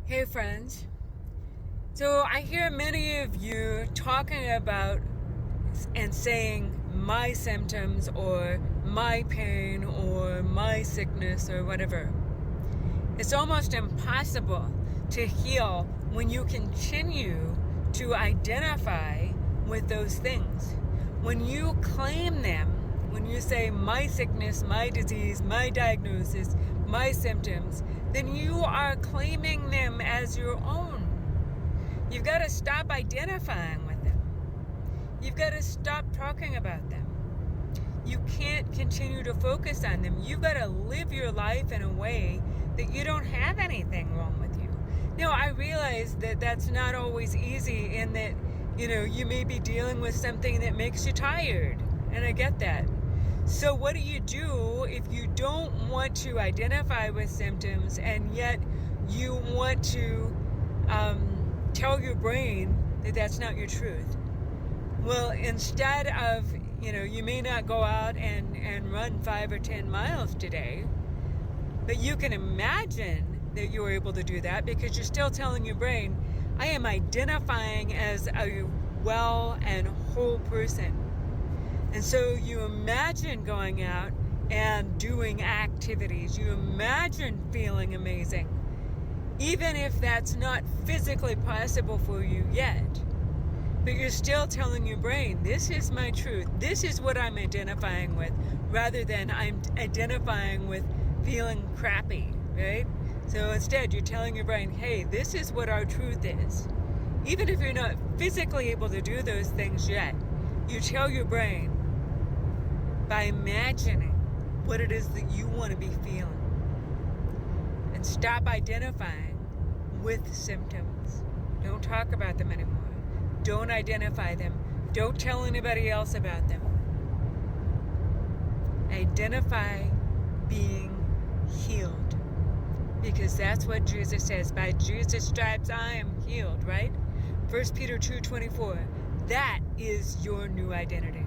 Hey friends, so I hear many of you talking about and saying my symptoms or my pain or my sickness or whatever. It's almost impossible to heal when you continue to identify with those things. When you claim them, when you say my sickness, my disease, my diagnosis, my symptoms, then you are claiming them as your own. You've got to stop identifying with them. You've got to stop talking about them. You can't continue to focus on them. You've got to live your life in a way that you don't have anything wrong with you. Now, I realize that that's not always easy and that, you may be dealing with something that makes you tired. And I get that. So what do you do if you don't want to identify with symptoms and yet you want to tell your brain that that's not your truth? Well, instead of, you may not go out and run 5 or 10 miles today, but you can imagine that you're able to do that because you're still telling your brain, I am identifying as a well and whole person. And so you imagine going out and doing activities. You imagine feeling amazing, even if that's not physically possible for you yet. But you're still telling your brain, this is my truth. This is what I'm identifying with, rather than I'm identifying with feeling crappy, right? So instead, you're telling your brain, hey, this is what our truth is. Even if you're not physically able to do those things yet, you tell your brain by imagining what it is that you want to be feeling. And stop identifying with symptoms. Don't talk about them anymore. Don't identify them. Don't tell anybody else about them. Identify being healed. Because that's what Jesus says. By Jesus' stripes I am healed, right? 1 Peter 2:24. That is your new identity.